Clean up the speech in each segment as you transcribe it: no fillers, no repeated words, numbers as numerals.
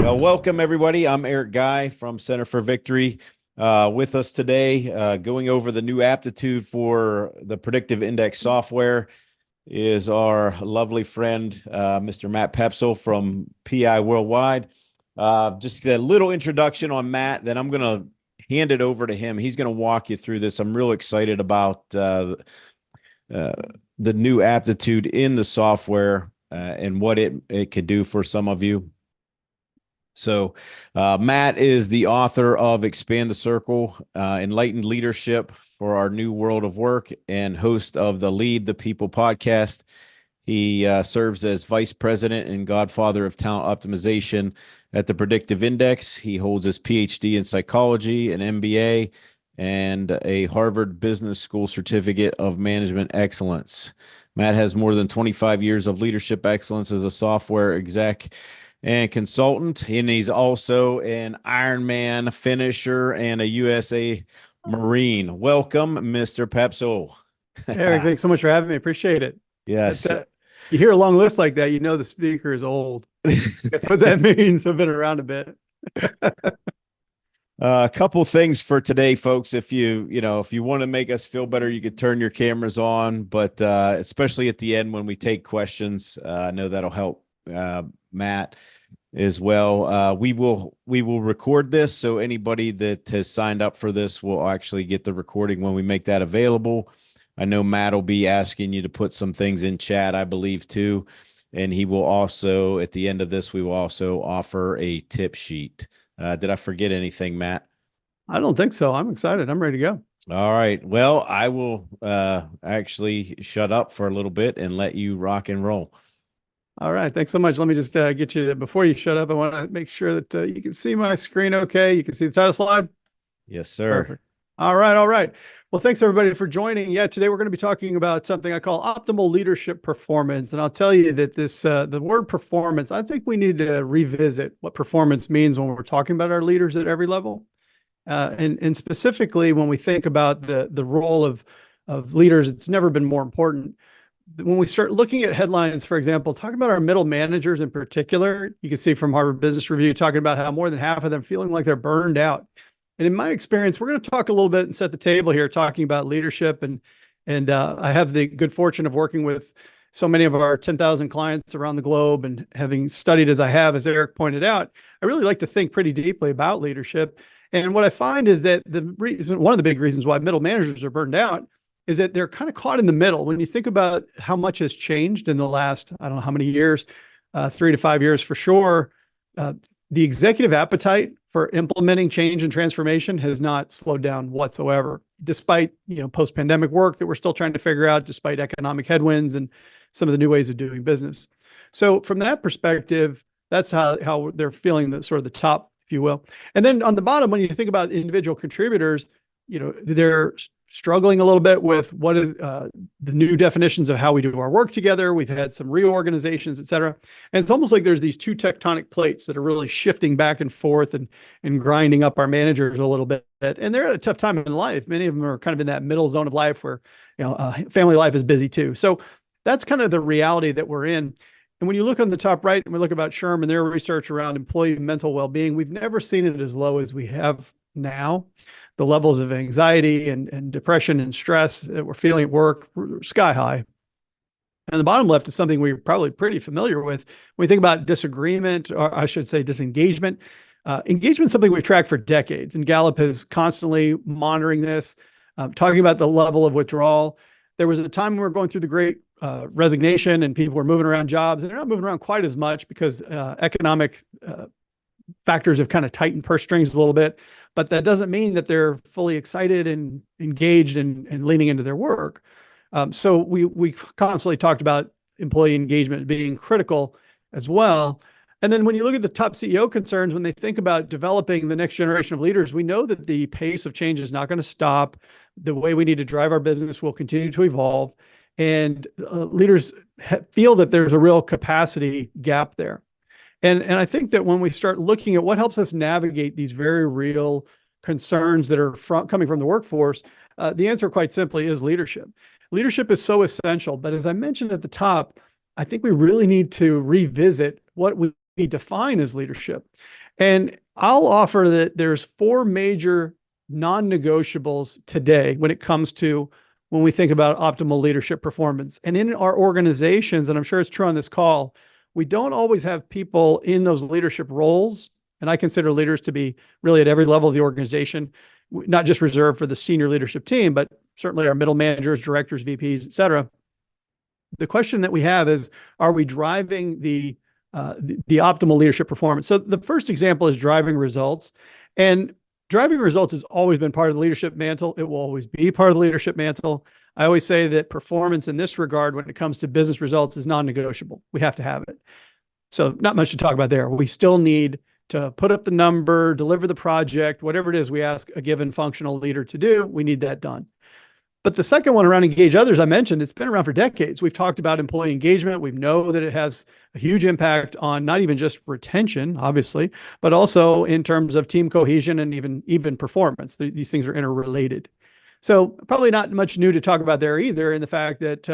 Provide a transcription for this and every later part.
Well, welcome everybody. I'm Eric Guy from Center for Victory. With us today, going over the new aptitude for the predictive index software is our lovely friend, Mr. Matt Poepsel from PI Worldwide. Just a little introduction on Matt, then I'm going to hand it over to him. He's going to walk you through this. I'm real excited about the new aptitude in the software and what it could do for some of you. So Matt is the author of Expand the Circle, Enlightened Leadership for Our New World of Work, and host of the Lead the People podcast. He serves as vice president and godfather of talent optimization at the Predictive Index. He holds his PhD in psychology, an MBA, and a Harvard Business School certificate of management excellence. Matt has more than 25 years of leadership excellence as a software exec and consultant, and he's also an Ironman finisher and a USA Marine. Welcome, Mr. Poepsel. Eric, thanks so much for having me. Appreciate it. Yes. You hear a long list like that, you know the speaker is old. That's what that means. I've been around a bit. A couple things for today, folks. If you want to make us feel better, you could turn your cameras on, but especially at the end when we take questions, I know that'll help Matt as well. We will record this, so anybody that has signed up for this will actually get the recording when we make that available. I know Matt will be asking you to put some things in chat, I believe, too. And he will also, at the end of this, we will also offer a tip sheet. Did I forget anything, Matt? I don't think so. I'm excited. I'm ready to go. All right. Well, I will actually shut up for a little bit and let you rock and roll. All right. Thanks so much. Let me just get you, before you shut up, I want to make sure that you can see my screen okay. You can see the title slide? Yes, sir. Perfect. All right. All right. Well, thanks everybody for joining. Yeah, today we're going to be talking about something I call optimal leadership performance. And I'll tell you that this, the word performance, I think we need to revisit what performance means when we're talking about our leaders at every level. And specifically when we think about the role of leaders, it's never been more important. When we start looking at headlines, for example, talking about our middle managers in particular, you can see from Harvard Business Review talking about how more than half of them feeling like they're burned out. And in my experience, we're going to talk a little bit and set the table here, talking about leadership. And I have the good fortune of working with so many of our 10,000 clients around the globe, and having studied as I have, as Eric pointed out, I really like to think pretty deeply about leadership. And what I find is that one of the big reasons why middle managers are burned out is that they're kind of caught in the middle. When you think about how much has changed in the last, I don't know how many years, 3 to 5 years for sure, the executive appetite for implementing change and transformation has not slowed down whatsoever, despite, post-pandemic work that we're still trying to figure out, despite economic headwinds and some of the new ways of doing business. So from that perspective, that's how they're feeling the sort of the top, if you will. And then on the bottom, when you think about individual contributors, they're struggling a little bit with what is the new definitions of how we do our work together. We've had some reorganizations, et cetera. And it's almost like there's these two tectonic plates that are really shifting back and forth and grinding up our managers a little bit. And they're at a tough time in life. Many of them are kind of in that middle zone of life where, family life is busy too. So that's kind of the reality that we're in. And when you look on the top right, and we look about SHRM and their research around employee mental well-being, we've never seen it as low as we have now. The levels of anxiety and depression and stress that we're feeling at work were sky high. And the bottom left is something we're probably pretty familiar with. When we think about disagreement, or I should say disengagement, engagement is something we've tracked for decades. And Gallup is constantly monitoring this, talking about the level of withdrawal. There was a time when we were going through the great resignation and people were moving around jobs, and they're not moving around quite as much because economic factors have kind of tightened purse strings a little bit. But that doesn't mean that they're fully excited and engaged and leaning into their work. So we constantly talked about employee engagement being critical as well. And then when you look at the top CEO concerns, when they think about developing the next generation of leaders, we know that the pace of change is not going to stop. The way we need to drive our business will continue to evolve. And leaders feel that there's a real capacity gap there. And I think that when we start looking at what helps us navigate these very real concerns that are coming from the workforce, the answer quite simply is leadership. Leadership is so essential. But as I mentioned at the top, I think we really need to revisit what we define as leadership. And I'll offer that there's four major non-negotiables today when it comes to when we think about optimal leadership performance. And in our organizations, and I'm sure it's true on this call, we don't always have people in those leadership roles. And I consider leaders to be really at every level of the organization, not just reserved for the senior leadership team, but certainly our middle managers, directors, VPs, et cetera. The question that we have is, are we driving the optimal leadership performance? So the first example is driving results. And driving results has always been part of the leadership mantle. It will always be part of the leadership mantle. I always say that performance in this regard, when it comes to business results, is non-negotiable. We have to have it. So not much to talk about there. We still need to put up the number, deliver the project, whatever it is we ask a given functional leader to do, we need that done. But the second one around engage others, I mentioned, it's been around for decades. We've talked about employee engagement. We know that it has a huge impact on not even just retention, obviously, but also in terms of team cohesion and even performance. These things are interrelated. So probably not much new to talk about there either, in the fact that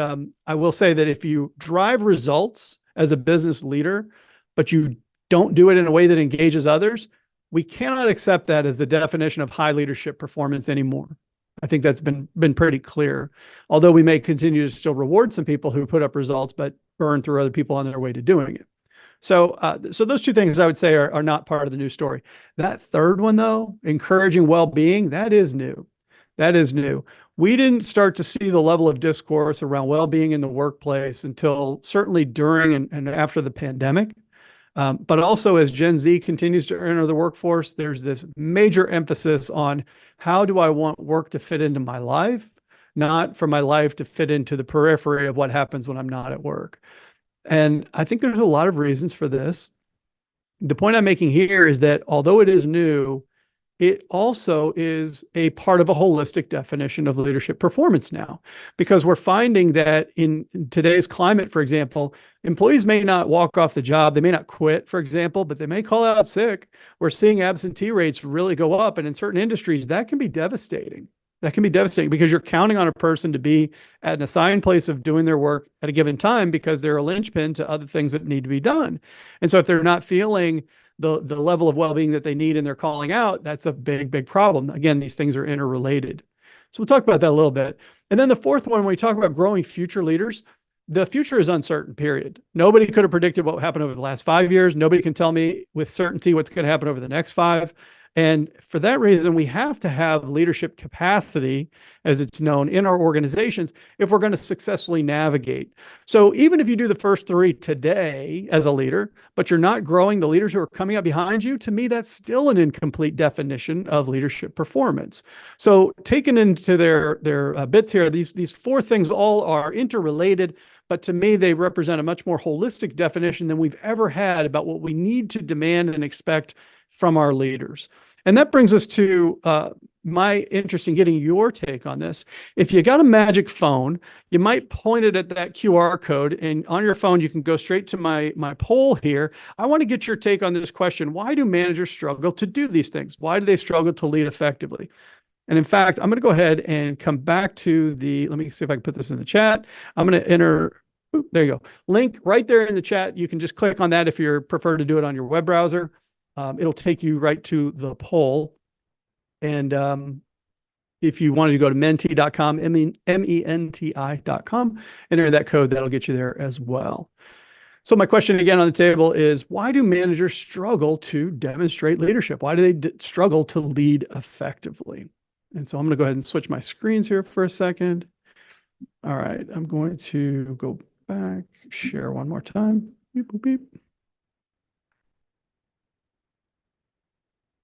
I will say that if you drive results as a business leader, but you don't do it in a way that engages others, we cannot accept that as the definition of high leadership performance anymore. I think that's been pretty clear. Although we may continue to still reward some people who put up results, but burn through other people on their way to doing it. So those two things I would say are not part of the new story. That third one, though, encouraging well-being, that is new. That is new. We didn't start to see the level of discourse around well-being in the workplace until certainly during and after the pandemic. But also as Gen Z continues to enter the workforce, there's this major emphasis on how do I want work to fit into my life, not for my life to fit into the periphery of what happens when I'm not at work. And I think there's a lot of reasons for this. The point I'm making here is that although it is new, it also is a part of a holistic definition of leadership performance now, because we're finding that in today's climate, for example, employees may not walk off the job. They may not quit, for example, but they may call out sick. We're seeing absentee rates really go up. And in certain industries, that can be devastating. That can be devastating because you're counting on a person to be at an assigned place of doing their work at a given time because they're a linchpin to other things that need to be done. And so if they're not feeling the level of well-being that they need and they're calling out, that's a big problem. Again, these things are interrelated. So we'll talk about that a little bit. And then the fourth one, when we talk about growing future leaders, the future is uncertain, period. Nobody could have predicted what happened over the last 5 years. Nobody can tell me with certainty what's going to happen over the next 5. And for that reason, we have to have leadership capacity, as it's known, in our organizations if we're going to successfully navigate. So even if you do the first 3 today as a leader, but you're not growing the leaders who are coming up behind you, to me, that's still an incomplete definition of leadership performance. So taken into their bits here, these 4 things all are interrelated, but to me, they represent a much more holistic definition than we've ever had about what we need to demand and expect from our leaders. And that brings us to my interest in getting your take on this. If you got a magic phone, you might point it at that QR code, and on your phone, you can go straight to my poll here. I want to get your take on this question. Why do managers struggle to do these things? Why do they struggle to lead effectively? And in fact, I'm going to go ahead and come back to let me see if I can put this in the chat. I'm going to enter, there you go, link right there in the chat. You can just click on that if you prefer to do it on your web browser. It'll take you right to the poll. And if you wanted to go to menti.com, MENTI.com, enter that code, that'll get you there as well. So my question again on the table is, why do managers struggle to demonstrate leadership? Why do they struggle to lead effectively? And so I'm going to go ahead and switch my screens here for a second. All right, I'm going to go back, share one more time. Beep, boop, beep.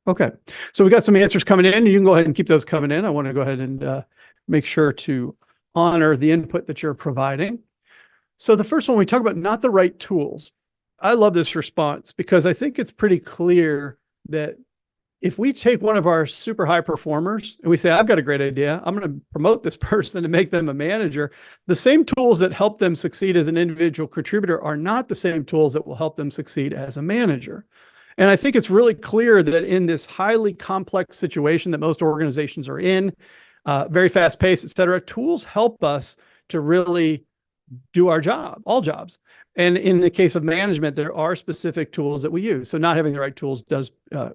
Okay, so we got some answers coming in. You can go ahead and keep those coming in. I want to go ahead and make sure to honor the input that you're providing. So the first one, we talk about not the right tools. I love this response because I think it's pretty clear that if we take one of our super high performers and we say, I've got a great idea, I'm going to promote this person and make them a manager, the same tools that help them succeed as an individual contributor are not the same tools that will help them succeed as a manager. And I think it's really clear that in this highly complex situation that most organizations are in, very fast paced, et cetera, tools help us to really do our job, all jobs. And in the case of management, there are specific tools that we use. So not having the right tools does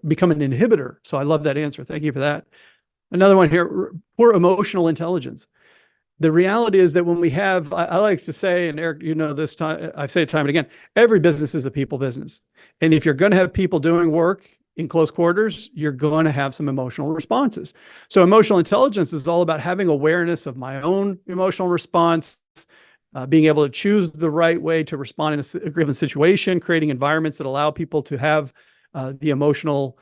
become an inhibitor. So I love that answer. Thank you for that. Another one here, poor emotional intelligence. The reality is that when we have, I like to say, and Eric, you know, this time, I say it time and again, every business is a people business. And if you're going to have people doing work in close quarters, you're going to have some emotional responses. So emotional intelligence is all about having awareness of my own emotional response, being able to choose the right way to respond in a given situation, creating environments that allow people to have the emotional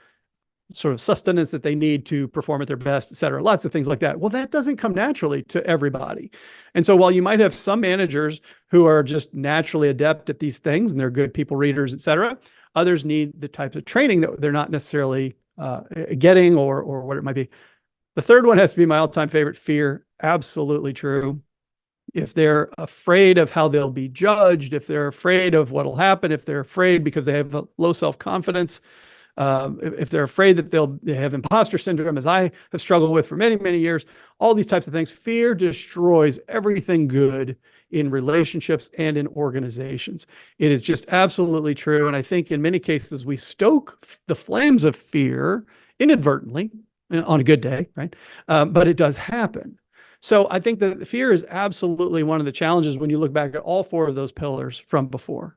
sort of sustenance that they need to perform at their best, et cetera. Lots of things like that. Well, that doesn't come naturally to everybody. And so while you might have some managers who are just naturally adept at these things and they're good people readers, et cetera, others need the types of training that they're not necessarily getting or what it might be. The third one has to be my all-time favorite, fear. Absolutely true. If they're afraid of how they'll be judged, if they're afraid of what'll happen, if they're afraid because they have low self-confidence, if they're afraid that they have imposter syndrome, as I have struggled with for many, many years, all these types of things, fear destroys everything good in relationships and in organizations. It is just absolutely true. And I think in many cases, we stoke the flames of fear inadvertently on a good day, right? But it does happen. So I think that fear is absolutely one of the challenges when you look back at all four of those pillars from before.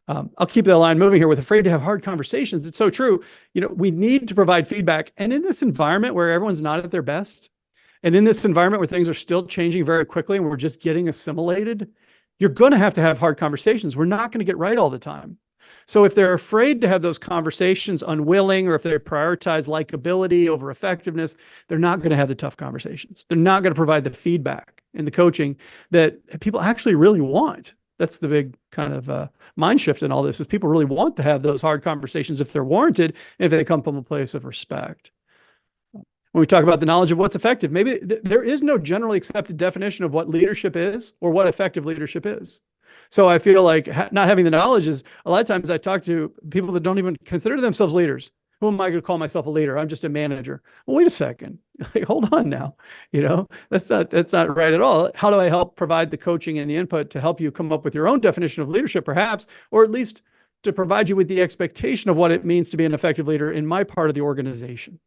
I'll keep that line moving here with afraid to have hard conversations. It's so true. You know, we need to provide feedback. And in this environment where everyone's not at their best, and in this environment where things are still changing very quickly and we're just getting assimilated, you're going to have hard conversations. We're not going to get right all the time. So if they're afraid to have those conversations, unwilling, or if they prioritize likability over effectiveness, they're not going to have the tough conversations. They're not going to provide the feedback and the coaching that people actually really want. That's the big kind of mind shift in all this, is people really want to have those hard conversations if they're warranted and if they come from a place of respect. When we talk about the knowledge of what's effective, maybe there is no generally accepted definition of what leadership is or what effective leadership is. So I feel like not having the knowledge is, a lot of times I talk to people that don't even consider themselves leaders. Who am I going to call myself a leader? I'm just a manager. Well, wait a second. Like, hold on now. You know, that's not right at all. How do I help provide the coaching and the input to help you come up with your own definition of leadership, perhaps, or at least to provide you with the expectation of what it means to be an effective leader in my part of the organization?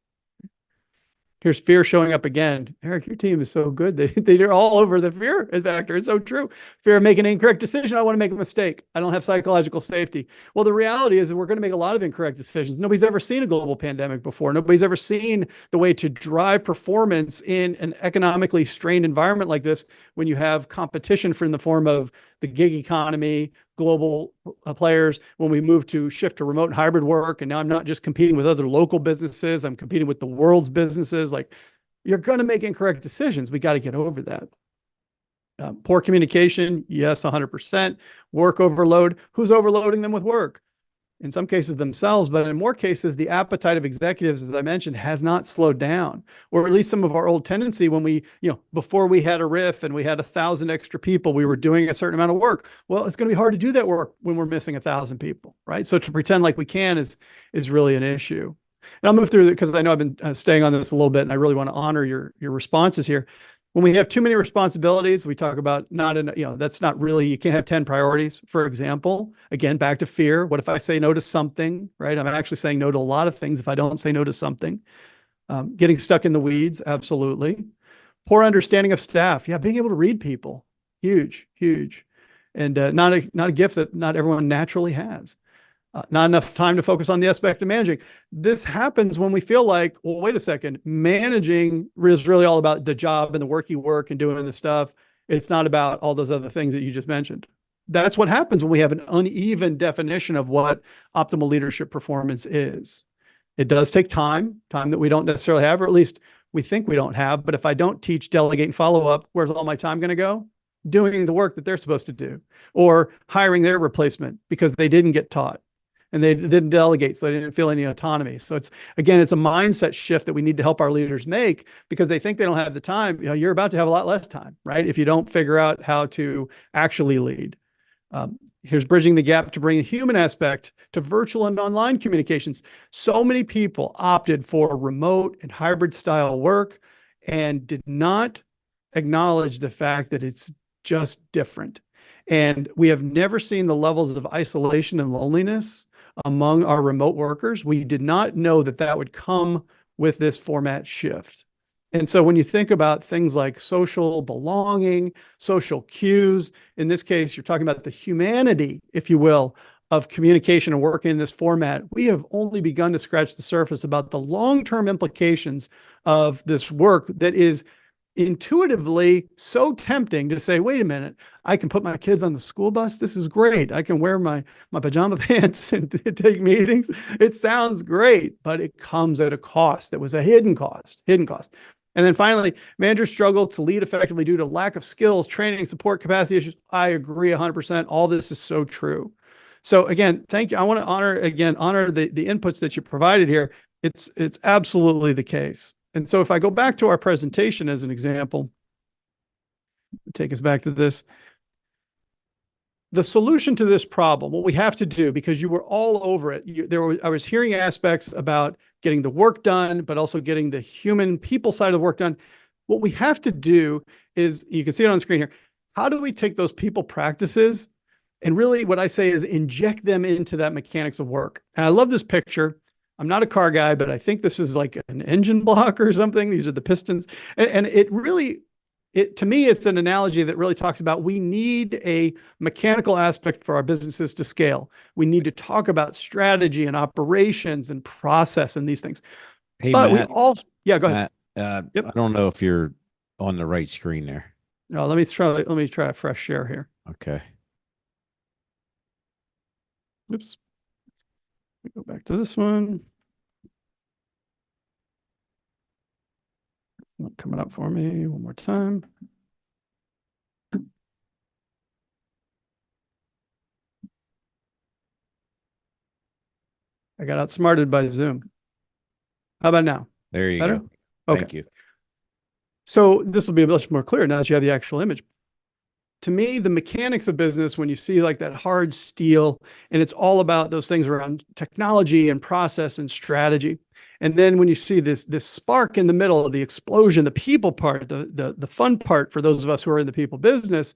Here's fear showing up again. Eric, your team is so good. They're all over the fear factor. It's so true. Fear of making an incorrect decision. I want to make a mistake. I don't have psychological safety. Well, the reality is that we're going to make a lot of incorrect decisions. Nobody's ever seen a global pandemic before. Nobody's ever seen the way to drive performance in an economically strained environment like this, when you have competition in the form of the gig economy, global players, when we move to shift to remote and hybrid work. And now I'm not just competing with other local businesses, I'm competing with the world's businesses. Like, you're going to make incorrect decisions. We got to get over that. Poor communication, yes, 100%. Work overload. Who's overloading them with work? In some cases themselves, but in more cases, the appetite of executives, as I mentioned, has not slowed down, or at least some of our old tendency when we, before we had a RIF and we had 1,000 extra people, we were doing a certain amount of work. Well, it's going to be hard to do that work when we're missing 1,000 people, right? So to pretend like we can is really an issue. And I'll move through it because I know I've been staying on this a little bit, and I really want to honor your responses here. When we have too many responsibilities, we talk about that's not really, you can't have 10 priorities, for example. Again, back to fear. What if I say no to something, right? I'm actually saying no to a lot of things if I don't say no to something. Getting stuck in the weeds, absolutely. Poor understanding of staff. Yeah, being able to read people, huge, huge. And not a gift that not everyone naturally has. Not enough time to focus on the aspect of managing. This happens when we feel like, well, wait a second, managing is really all about the job and the work you work and doing the stuff. It's not about all those other things that you just mentioned. That's what happens when we have an uneven definition of what optimal leadership performance is. It does take time that we don't necessarily have, or at least we think we don't have. But if I don't teach, delegate, and follow up, where's all my time going to go? Doing the work that they're supposed to do, or hiring their replacement because they didn't get taught. And they didn't delegate, so they didn't feel any autonomy. So it's a mindset shift that we need to help our leaders make, because they think they don't have the time. You're about to have a lot less time, right? If you don't figure out how to actually lead. Here's bridging the gap to bring the human aspect to virtual and online communications. So many people opted for remote and hybrid style work and did not acknowledge the fact that it's just different. And we have never seen the levels of isolation and loneliness among our remote workers. We did not know that that would come with this format shift. And so when you think about things like social belonging, social cues, in this case, you're talking about the humanity, if you will, of communication and working in this format, we have only begun to scratch the surface about the long-term implications of this work that is intuitively so tempting to say, wait a minute, I can put my kids on the school bus. This is great. I can wear my pajama pants and take meetings. It sounds great, but it comes at a cost that was a hidden cost. And then finally, managers struggle to lead effectively due to lack of skills, training, support, capacity issues. I agree 100%. All this is so true. So again, thank you. I want to honor the inputs that you provided here. It's absolutely the case. And so if I go back to our presentation as an example, take us back to this. The solution to this problem, what we have to do, because you were all over it, I was hearing aspects about getting the work done, but also getting the human people side of the work done. What we have to do is, you can see it on the screen here, how do we take those people practices and really what I say is inject them into that mechanics of work? And I love this picture. I'm not a car guy, but I think this is like an engine block or something. These are the pistons. And it really, to me, it's an analogy that really talks about we need a mechanical aspect for our businesses to scale. We need to talk about strategy and operations and process and these things. Hey, but Matt, we also, yeah, go ahead. Yep. I don't know if you're on the right screen there. No, let me try a fresh share here. Okay. Oops. Let me go back to this one. It's not coming up for me one more time. I got outsmarted by Zoom. How about now? There you Better? go. Okay. Thank you. So this will be much more clear now that you have the actual image. To me, the mechanics of business, when you see like that hard steel, and it's all about those things around technology and process and strategy. And then when you see this spark in the middle of the explosion, the people part, the fun part for those of us who are in the people business,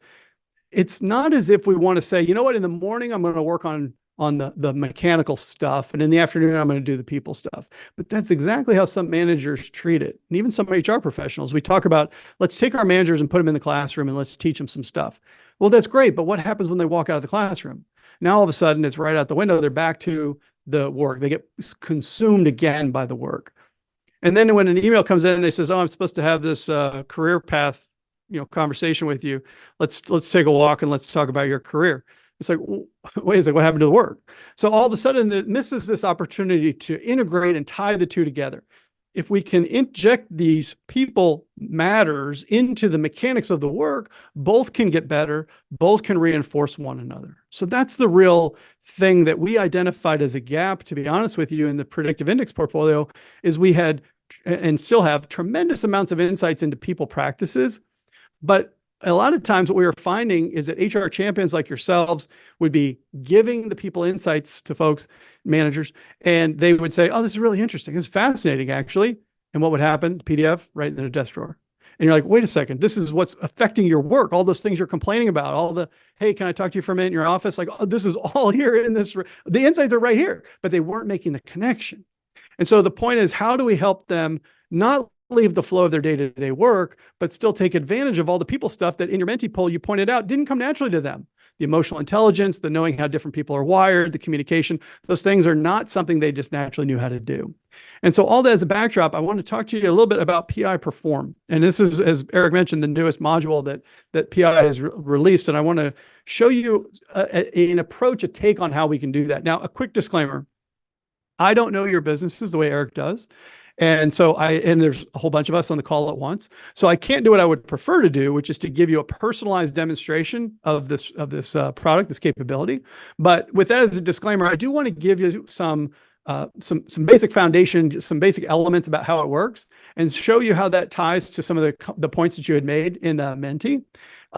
it's not as if we want to say, you know what, in the morning, I'm going to work on the mechanical stuff. And in the afternoon, I'm going to do the people stuff. But that's exactly how some managers treat it. And even some HR professionals, we talk about, let's take our managers and put them in the classroom and let's teach them some stuff. Well, that's great. But what happens when they walk out of the classroom? Now, all of a sudden, it's right out the window. They're back to the work. They get consumed again by the work. And then when an email comes in and they says, oh, I'm supposed to have this career path, conversation with you. Let's take a walk and let's talk about your career. It's like, wait a second, what happened to the work? So all of a sudden it misses this opportunity to integrate and tie the two together. If we can inject these people matters into the mechanics of the work, both can get better, both can reinforce one another. So that's the real thing that we identified as a gap, to be honest with you, in the predictive index portfolio, is we had and still have tremendous amounts of insights into people practices, but a lot of times what we were finding is that HR champions like yourselves would be giving the people insights to folks, managers, and they would say, oh, this is really interesting. It's fascinating, actually. And what would happen? PDF right in their desk drawer. And you're like, wait a second, this is what's affecting your work. All those things you're complaining about, all the, hey, can I talk to you for a minute in your office? Like, oh, this is all here in this. The insights are right here, but they weren't making the connection. And so the point is, how do we help them not leave the flow of their day-to-day work, but still take advantage of all the people stuff that in your Menti poll you pointed out didn't come naturally to them. The emotional intelligence, the knowing how different people are wired, the communication, those things are not something they just naturally knew how to do. And so all that as a backdrop, I want to talk to you a little bit about PI Perform. And this is, as Eric mentioned, the newest module that PI has released. And I want to show you an approach, a take on how we can do that. Now, a quick disclaimer. I don't know your businesses the way Eric does. And so there's a whole bunch of us on the call at once. So I can't do what I would prefer to do, which is to give you a personalized demonstration of this product, this capability. But with that as a disclaimer, I do want to give you some basic foundation, some basic elements about how it works, and show you how that ties to some of the points that you had made in Menti.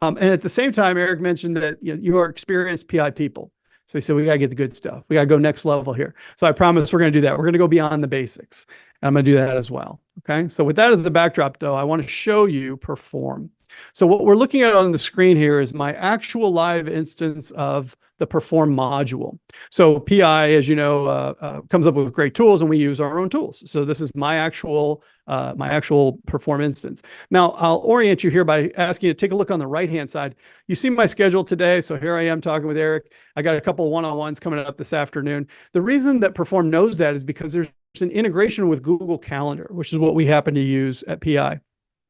And at the same time, Eric mentioned that you are experienced PI people. So he said, we got to get the good stuff. We got to go next level here. So I promise we're going to do that. We're going to go beyond the basics. And I'm going to do that as well. Okay. So with that as the backdrop, though, I want to show you Perform. So what we're looking at on the screen here is my actual live instance of the Perform module. So PI, as you know, comes up with great tools, and we use our own tools. So this is my actual Perform instance. Now, I'll orient you here by asking you to take a look on the right-hand side. You see my schedule today. So here I am talking with Eric. I got a couple of one-on-ones coming up this afternoon. The reason that Perform knows that is because there's an integration with Google Calendar, which is what we happen to use at PI.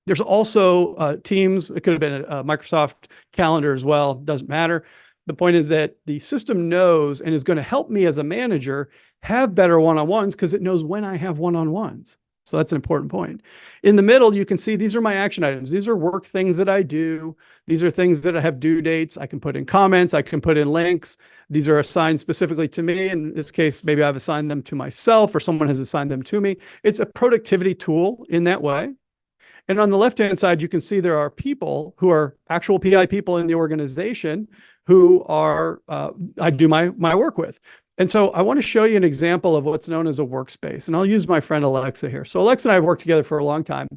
There's also Teams. It could have been a Microsoft Calendar as well. Doesn't matter. The point is that the system knows and is going to help me as a manager have better one-on-ones because it knows when I have one-on-ones. So that's an important point. In the middle, you can see these are my action items. These are work things that I do. These are things that I have due dates. I can put in comments. I can put in links. These are assigned specifically to me. In this case, maybe I've assigned them to myself or someone has assigned them to me. It's a productivity tool in that way. And on the left-hand side, you can see there are people who are actual PI people in the organization who are I do my work with. And so I want to show you an example of what's known as a workspace. And I'll use my friend Alexa here. So Alexa and I have worked together for a long time.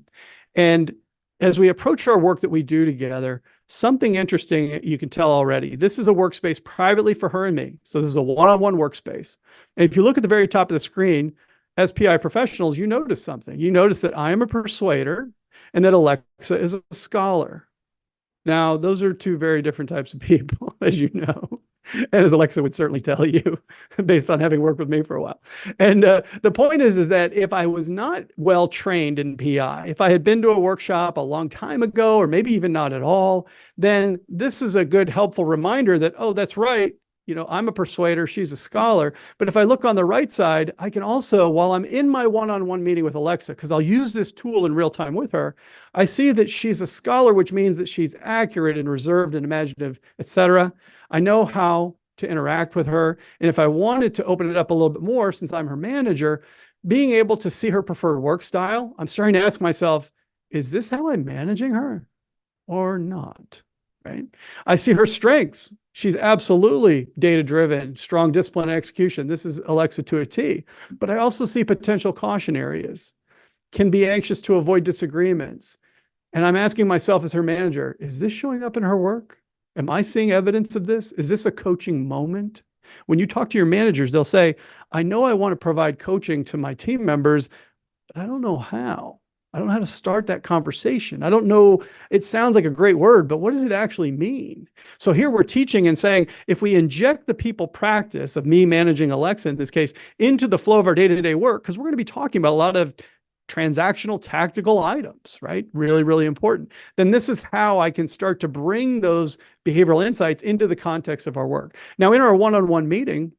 And as we approach our work that we do together, something interesting you can tell already. This is a workspace privately for her and me. So this is a one-on-one workspace. And if you look at the very top of the screen, as PI professionals, you notice something. You notice that I am a persuader and that Alexa is a scholar. Now, those are two very different types of people, as you know, and as Alexa would certainly tell you, based on having worked with me for a while. And the point is that if I was not well trained in PI, if I had been to a workshop a long time ago, or maybe even not at all, then this is a good, helpful reminder that, oh, that's right. You know, I'm a persuader, she's a scholar. But if I look on the right side, I can also, while I'm in my one-on-one meeting with Alexa, because I'll use this tool in real time with her, I see that she's a scholar, which means that she's accurate and reserved and imaginative, etc. I know how to interact with her. And if I wanted to open it up a little bit more, since I'm her manager, being able to see her preferred work style, I'm starting to ask myself, is this how I'm managing her or not? Right? I see her strengths. She's absolutely data-driven, strong discipline and execution. This is Alexa to a T. But I also see potential caution areas, can be anxious to avoid disagreements. And I'm asking myself as her manager, is this showing up in her work? Am I seeing evidence of this? Is this a coaching moment? When you talk to your managers, they'll say, I know I want to provide coaching to my team members, but I don't know how. I don't know how to start that conversation. I don't know. It sounds like a great word, but what does it actually mean? So here we're teaching and saying, if we inject the people practice of me managing Alexa in this case into the flow of our day-to-day work, because we're going to be talking about a lot of transactional tactical items, right? Really, really important. Then this is how I can start to bring those behavioral insights into the context of our work. Now, in our one-on-one meeting,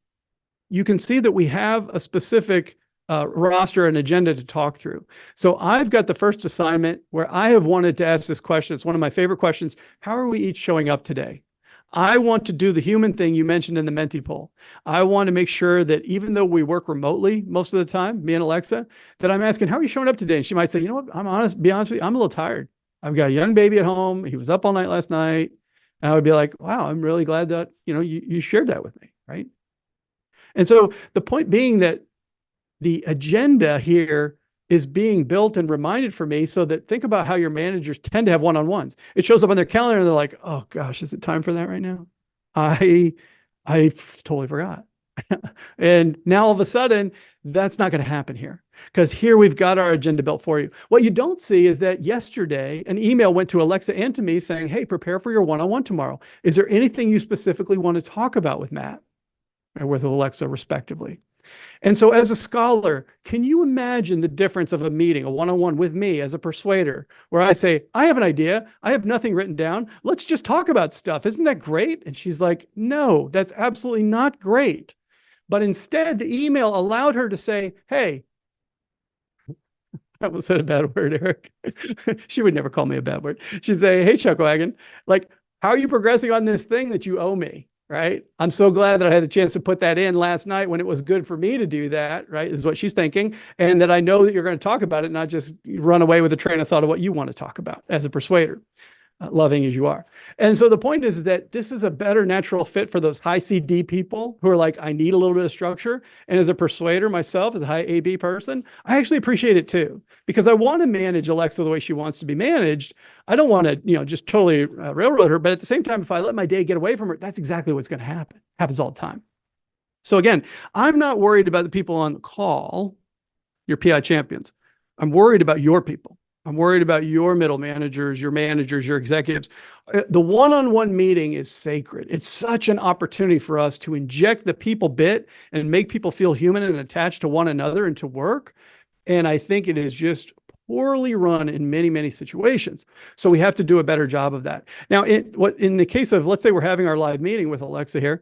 you can see that we have a specific roster and agenda to talk through. So I've got the first assignment where I have wanted to ask this question. It's one of my favorite questions. How are we each showing up today? I want to do the human thing you mentioned in the Menti poll. I want to make sure that even though we work remotely most of the time, me and Alexa, that I'm asking, how are you showing up today? And she might say, you know what, be honest with you, I'm a little tired. I've got a young baby at home. He was up all night last night. And I would be like, wow, I'm really glad that, you shared that with me, right? And so the point being that the agenda here is being built and reminded for me so that think about how your managers tend to have one-on-ones. It shows up on their calendar and they're like, oh gosh, is it time for that right now? I totally forgot. And now all of a sudden, that's not going to happen here because here we've got our agenda built for you. What you don't see is that yesterday, an email went to Alexa and to me saying, hey, prepare for your one-on-one tomorrow. Is there anything you specifically want to talk about with Matt or with Alexa respectively? And so as a scholar, can you imagine the difference of a meeting, a one-on-one with me as a persuader, where I say, I have an idea. I have nothing written down. Let's just talk about stuff. Isn't that great? And she's like, no, that's absolutely not great. But instead, the email allowed her to say, hey, I almost said a bad word, Eric. She would never call me a bad word. She'd say, hey, Chuckwagon, like, how are you progressing on this thing that you owe me? Right? I'm so glad that I had the chance to put that in last night when it was good for me to do that, right? Is what she's thinking. And that I know that you're going to talk about it, not just run away with a train of thought of what you want to talk about as a persuader. loving as you are. And so the point is that this is a better natural fit for those high CD people who are like, I need a little bit of structure. And as a persuader myself, as a high AB person, I actually appreciate it too, because I want to manage Alexa the way she wants to be managed. I don't want to, just totally railroad her. But at the same time, if I let my day get away from her, that's exactly what's going to happen. Happens all the time. So again, I'm not worried about the people on the call, your PI champions. I'm worried about your people. I'm worried about your middle managers, your executives. The one-on-one meeting is sacred. It's such an opportunity for us to inject the people bit and make people feel human and attached to one another and to work. And I think it is just poorly run in many, many situations. So we have to do a better job of that. Now, in the case of, let's say we're having our live meeting with Alexa here,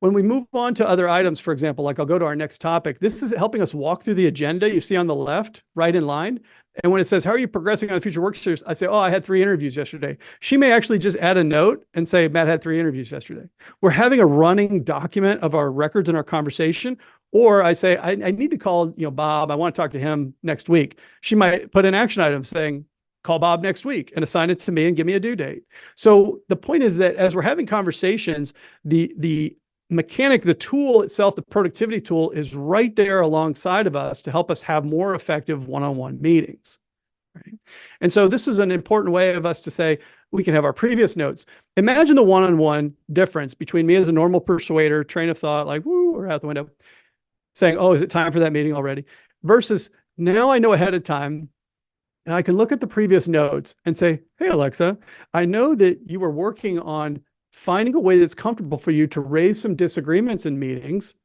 when we move on to other items, for example, like I'll go to our next topic, this is helping us walk through the agenda you see on the left, right in line. And when it says, how are you progressing on the future work series? I say, oh, I had 3 interviews yesterday. She may actually just add a note and say, Matt had 3 interviews yesterday. We're having a running document of our records and our conversation. Or I say, I need to call, Bob. I want to talk to him next week. She might put an action item saying, call Bob next week and assign it to me and give me a due date. So the point is that as we're having conversations, the mechanic, the tool itself, the productivity tool is right there alongside of us to help us have more effective one-on-one meetings. Right? And so this is an important way of us to say, we can have our previous notes. Imagine the one-on-one difference between me as a normal persuader, train of thought, like, woo, we're out the window, saying, oh, is it time for that meeting already? Versus now I know ahead of time, and I can look at the previous notes and say, hey, Alexa, I know that you were working on finding a way that's comfortable for you to raise some disagreements in meetings.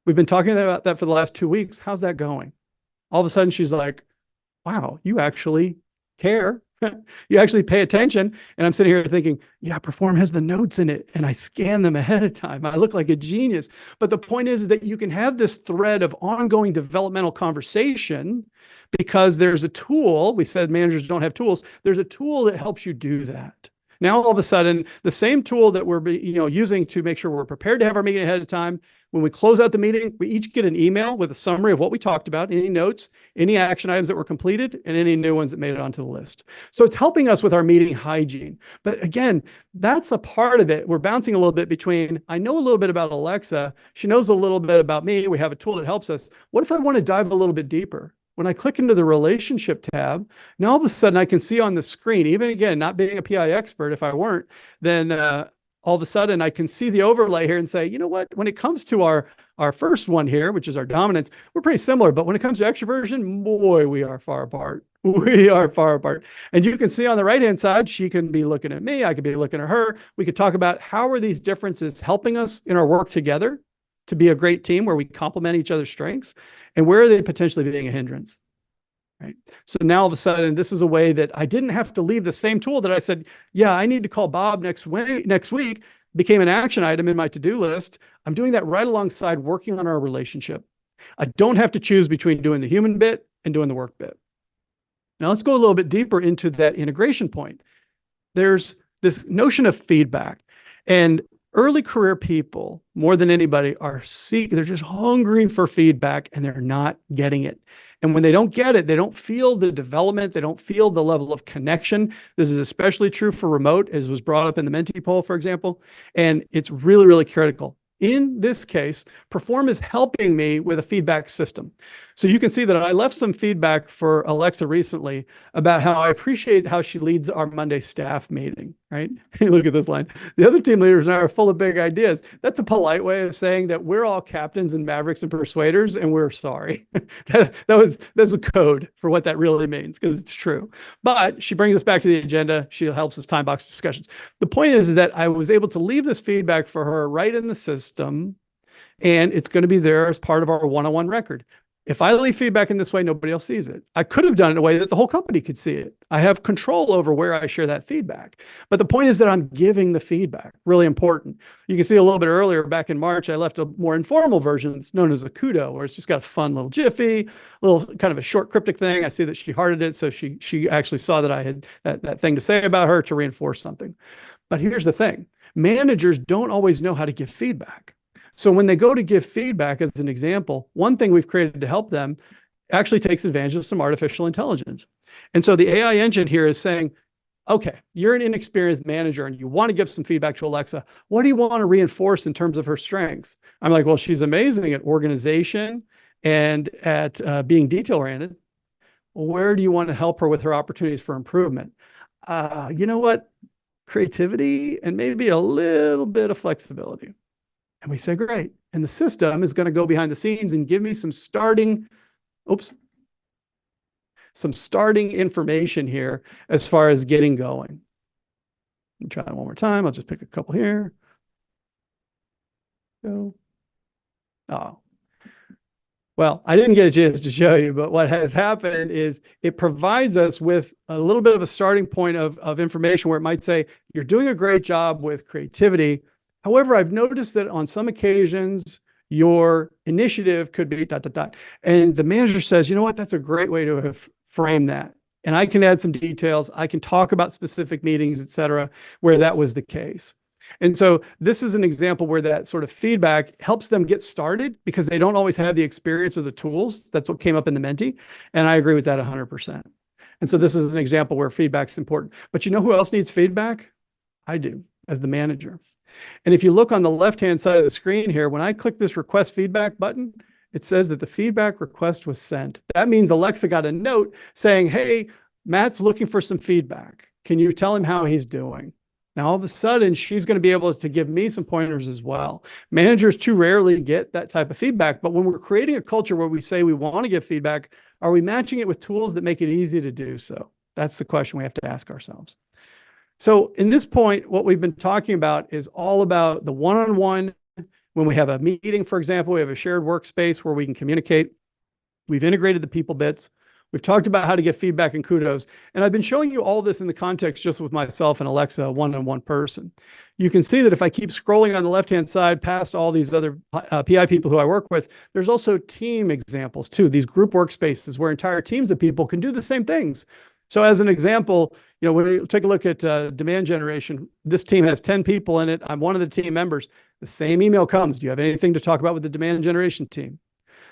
We've been talking about that for the last 2 weeks. How's that going? All of a sudden she's like, wow, you actually care. You actually pay attention. And I'm sitting here thinking, yeah, Perform has the notes in it. And I scan them ahead of time. I look like a genius. But the point is that you can have this thread of ongoing developmental conversation because there's a tool. We said managers don't have tools. There's a tool that helps you do that. Now, all of a sudden, the same tool that we're using to make sure we're prepared to have our meeting ahead of time, when we close out the meeting, we each get an email with a summary of what we talked about, any notes, any action items that were completed, and any new ones that made it onto the list. So it's helping us with our meeting hygiene. But again, that's a part of it. We're bouncing a little bit between, I know a little bit about Alexa. She knows a little bit about me. We have a tool that helps us. What if I want to dive a little bit deeper? When I click into the relationship tab, now all of a sudden I can see on the screen, even again, not being a PI expert, if I weren't, then all of a sudden I can see the overlay here and say, you know what, when it comes to our first one here, which is our dominance, we're pretty similar. But when it comes to extroversion, boy, we are far apart. We are far apart. And you can see on the right-hand side, she can be looking at me. I could be looking at her. We could talk about how are these differences helping us in our work together to be a great team where we complement each other's strengths, and where are they potentially being a hindrance, right? So now all of a sudden, this is a way that I didn't have to leave the same tool that I said, yeah, I need to call Bob next week, became an action item in my to-do list. I'm doing that right alongside working on our relationship. I don't have to choose between doing the human bit and doing the work bit. Now let's go a little bit deeper into that integration point. There's this notion of feedback, and early career people, more than anybody, they're just hungry for feedback and they're not getting it. And when they don't get it, they don't feel the development, they don't feel the level of connection. This is especially true for remote, as was brought up in the Menti poll, for example. And it's really, really critical. In this case, Perform is helping me with a feedback system. So you can see that I left some feedback for Alexa recently about how I appreciate how she leads our Monday staff meeting, right? Look at this line. The other team leaders and I are full of big ideas. That's a polite way of saying that we're all captains and mavericks and persuaders, and we're sorry. That's a code for what that really means, because it's true. But she brings us back to the agenda. She helps us time box discussions. The point is that I was able to leave this feedback for her right in the system, and it's going to be there as part of our one-on-one record. If I leave feedback in this way, nobody else sees it. I could have done it in a way that the whole company could see it. I have control over where I share that feedback. But the point is that I'm giving the feedback. Really important. You can see a little bit earlier, back in March, I left a more informal version. It's known as a kudo, where it's just got a fun little jiffy, a little kind of a short cryptic thing. I see that she hearted it. So she actually saw that I had that thing to say about her to reinforce something. But here's the thing. Managers don't always know how to give feedback. So when they go to give feedback, as an example, one thing we've created to help them actually takes advantage of some artificial intelligence. And so the AI engine here is saying, Okay, you're an inexperienced manager and you want to give some feedback to Alexa. What do you want to reinforce in terms of her strengths? I'm like, well, she's amazing at organization and at being detail oriented. Where do you want to help her with her opportunities for improvement? You know what? Creativity and maybe a little bit of flexibility. And we say, great. And the system is going to go behind the scenes and give me some starting information here as far as getting going. Let me try that one more time. I'll just pick a couple here. Go. Oh, well, I didn't get a chance to show you, but what has happened is it provides us with a little bit of a starting point of information where it might say, you're doing a great job with creativity. However, I've noticed that on some occasions, your initiative could be ... And the manager says, you know what, that's a great way to have framed that. And I can add some details. I can talk about specific meetings, et cetera, where that was the case. And so this is an example where that sort of feedback helps them get started because they don't always have the experience or the tools. That's what came up in the Menti. And I agree with that 100%. And so this is an example where feedback's important. But you know who else needs feedback? I do, as the manager. And if you look on the left-hand side of the screen here, when I click this request feedback button, it says that the feedback request was sent. That means Alexa got a note saying, hey, Matt's looking for some feedback. Can you tell him how he's doing? Now, all of a sudden, she's going to be able to give me some pointers as well. Managers too rarely get that type of feedback. But when we're creating a culture where we say we want to give feedback, are we matching it with tools that make it easy to do so? That's the question we have to ask ourselves. So in this point, what we've been talking about is all about the one-on-one. When we have a meeting, for example, we have a shared workspace where we can communicate. We've integrated the people bits. We've talked about how to get feedback and kudos. And I've been showing you all this in the context just with myself and Alexa, one-on-one person. You can see that if I keep scrolling on the left-hand side past all these other PI people who I work with, there's also team examples too, these group workspaces where entire teams of people can do the same things. So as an example, you know, when we take a look at demand generation, this team has 10 people in it. I'm one of the team members. The same email comes. Do you have anything to talk about with the demand generation team?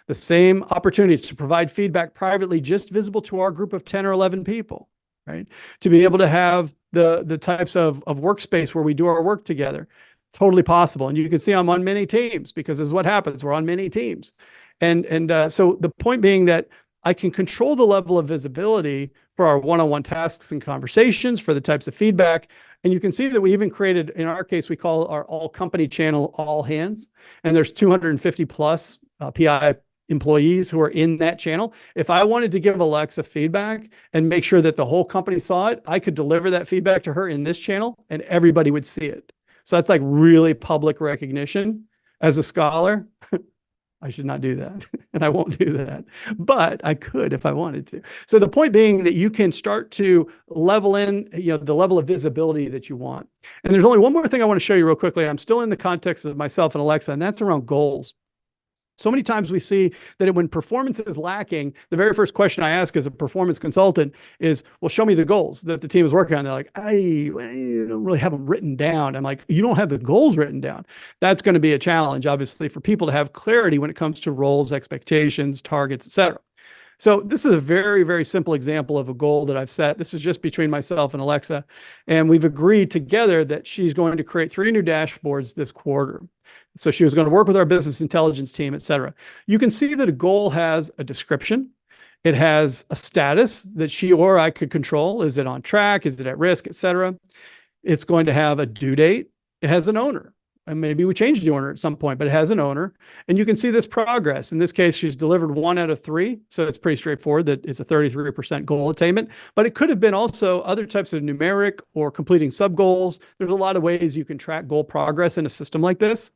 The same opportunities to provide feedback privately, just visible to our group of 10 or 11 people, right? To be able to have the types of workspace where we do our work together. Totally possible. And you can see I'm on many teams because this is what happens. We're on many teams. So the point being that I can control the level of visibility for our one-on-one tasks and conversations, for the types of feedback. And you can see that we even created, in our case, we call our all company channel all hands. And there's 250 plus PI employees who are in that channel. If I wanted to give Alexa feedback and make sure that the whole company saw it, I could deliver that feedback to her in this channel and everybody would see it. So that's like really public recognition. As a scholar, I should not do that. And I won't do that, but I could if I wanted to. So the point being that you can start to level in, you know, the level of visibility that you want. And there's only one more thing I want to show you real quickly. I'm still in the context of myself and Alexa, and that's around goals. So many times we see that when performance is lacking, the very first question I ask as a performance consultant is, well, show me the goals that the team is working on. They're like, I don't really have them written down. I'm like, you don't have the goals written down. That's going to be a challenge, obviously, for people to have clarity when it comes to roles, expectations, targets, et cetera. So this is a very, very simple example of a goal that I've set. This is just between myself and Alexa. And we've agreed together that she's going to create 3 new dashboards this quarter. So she was going to work with our business intelligence team, et cetera. You can see that a goal has a description. It has a status that she or I could control. Is it on track? Is it at risk, et cetera? It's going to have a due date. It has an owner. And maybe we change the owner at some point, but it has an owner. And you can see this progress. In this case, she's delivered 1 out of 3. So it's pretty straightforward that it's a 33% goal attainment. But it could have been also other types of numeric or completing sub goals. There's a lot of ways you can track goal progress in a system like this.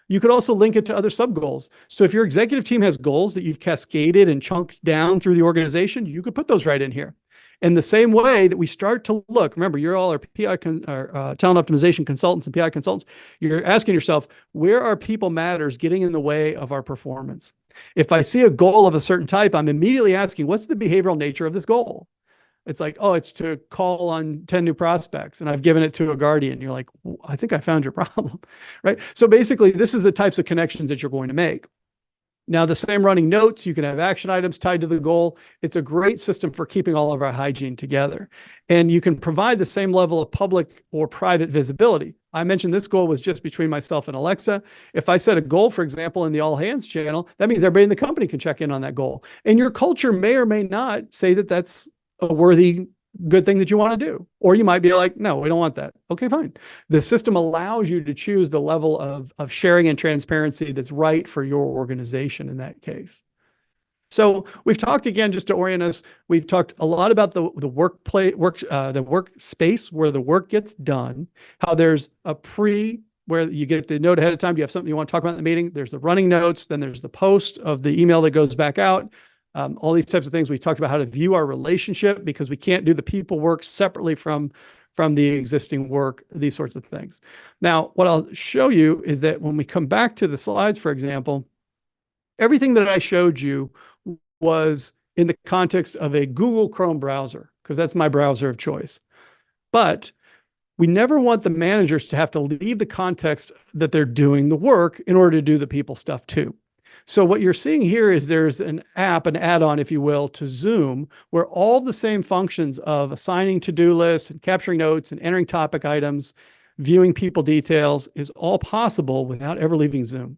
You could also link it to other sub goals. So if your executive team has goals that you've cascaded and chunked down through the organization, you could put those right in here. In the same way that we start to look, remember, you're all our PI talent optimization consultants and PI consultants. You're asking yourself, where are people matters getting in the way of our performance? If I see a goal of a certain type, I'm immediately asking, what's the behavioral nature of this goal? It's like, oh, it's to call on 10 new prospects and I've given it to a guardian. You're like, well, I think I found your problem, right? So basically, this is the types of connections that you're going to make. Now, the same running notes, you can have action items tied to the goal. It's a great system for keeping all of our hygiene together. And you can provide the same level of public or private visibility. I mentioned this goal was just between myself and Alexa. If I set a goal, for example, in the all hands channel, that means everybody in the company can check in on that goal. And your culture may or may not say that that's a worthy good thing that you want to do. Or you might be like, no, we don't want that. Okay, fine. The system allows you to choose the level of sharing and transparency that's right for your organization in that case. So we've talked again, just to orient us, we've talked a lot about the workspace where the work gets done, how there's a where you get the note ahead of time. Do you have something you want to talk about in the meeting? There's the running notes. Then there's the post of the email that goes back out. All these types of things. We talked about how to view our relationship because we can't do the people work separately from the existing work, these sorts of things. Now, what I'll show you is that when we come back to the slides, for example, everything that I showed you was in the context of a Google Chrome browser, because that's my browser of choice. But we never want the managers to have to leave the context that they're doing the work in order to do the people stuff too. So what you're seeing here is there's an add-on, if you will, to Zoom, where all the same functions of assigning to-do lists and capturing notes and entering topic items, viewing people details is all possible without ever leaving Zoom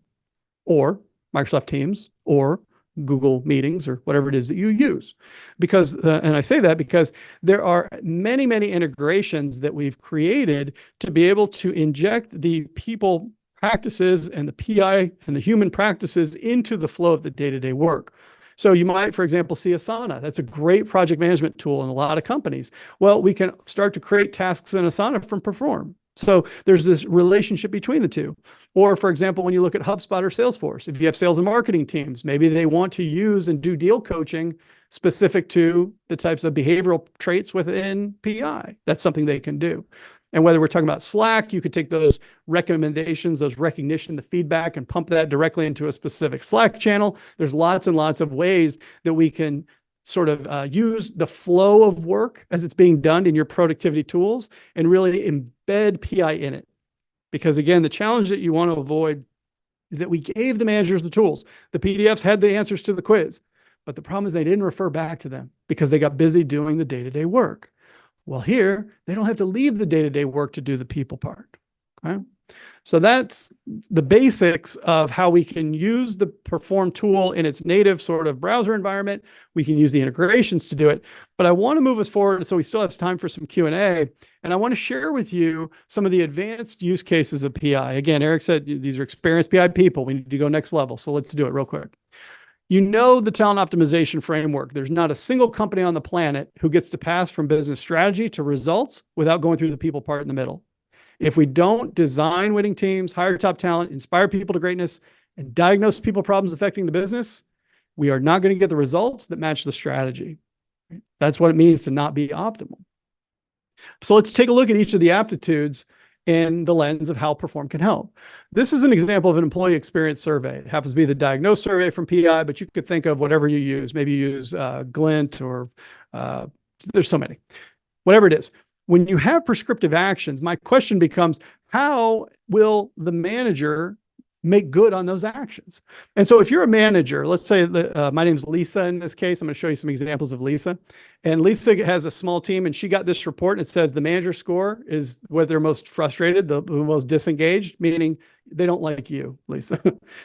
or Microsoft Teams or Google Meetings or whatever it is that you use. Because, and I say that because there are many, many integrations that we've created to be able to inject the people practices and the PI and the human practices into the flow of the day-to-day work. So you might, for example, see Asana. That's a great project management tool in a lot of companies. Well, we can start to create tasks in Asana from Perform. So there's this relationship between the two. Or, for example, when you look at HubSpot or Salesforce, if you have sales and marketing teams, maybe they want to use and do deal coaching specific to the types of behavioral traits within PI. That's something they can do. And whether we're talking about Slack, you could take those recommendations, those recognition, the feedback, and pump that directly into a specific Slack channel. There's lots and lots of ways that we can sort of use the flow of work as it's being done in your productivity tools and really embed PI in it. Because again, the challenge that you want to avoid is that we gave the managers the tools. The PDFs had the answers to the quiz, but the problem is they didn't refer back to them because they got busy doing the day-to-day work. Well, here, they don't have to leave the day-to-day work to do the people part. Okay? So that's the basics of how we can use the Perform tool in its native sort of browser environment. We can use the integrations to do it. But I want to move us forward so we still have time for some Q&A. And I want to share with you some of the advanced use cases of PI. Again, Eric said these are experienced PI people. We need to go next level. So let's do it real quick. You know the talent optimization framework. There's not a single company on the planet who gets to pass from business strategy to results without going through the people part in the middle. If we don't design winning teams, hire top talent, inspire people to greatness, and diagnose people problems affecting the business, we are not going to get the results that match the strategy. That's what it means to not be optimal. So let's take a look at each of the aptitudes in the lens of how Perform can help. This is an example of an employee experience survey. It happens to be the Diagnose survey from PI, but you could think of whatever you use. Maybe you use Glint or there's so many. Whatever it is. When you have prescriptive actions, my question becomes, how will the manager make good on those actions? And so if you're a manager, let's say that, my name's Lisa in this case. I'm going to show you some examples of Lisa. And Lisa has a small team, and she got this report. And it says the manager score is where they're most frustrated, the most disengaged, meaning they don't like you, Lisa.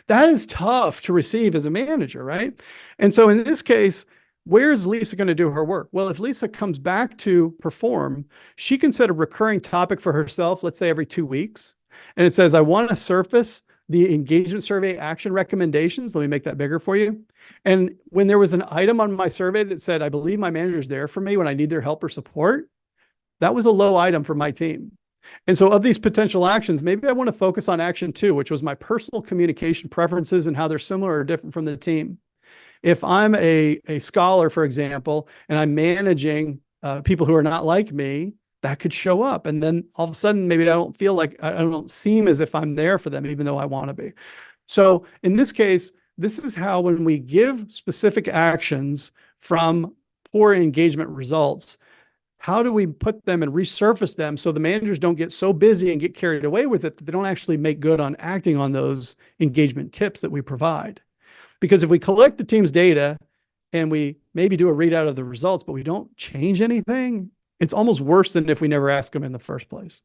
That is tough to receive as a manager, right? And so in this case, where's Lisa going to do her work? Well, if Lisa comes back to Perform, she can set a recurring topic for herself, let's say every 2 weeks. And it says, I want to surface the engagement survey action recommendations. Let me make that bigger for you. And when there was an item on my survey that said, I believe my manager's there for me when I need their help or support, that was a low item for my team. And so of these potential actions, maybe I want to focus on action 2, which was my personal communication preferences and how they're similar or different from the team. If I'm a scholar, for example, and I'm managing people who are not like me, that could show up. And then all of a sudden, maybe I don't feel like I don't seem as if I'm there for them, even though I want to be. So in this case, this is how when we give specific actions from poor engagement results, how do we put them and resurface them so the managers don't get so busy and get carried away with it that they don't actually make good on acting on those engagement tips that we provide? Because if we collect the team's data and we maybe do a readout of the results, but we don't change anything, it's almost worse than if we never ask them in the first place.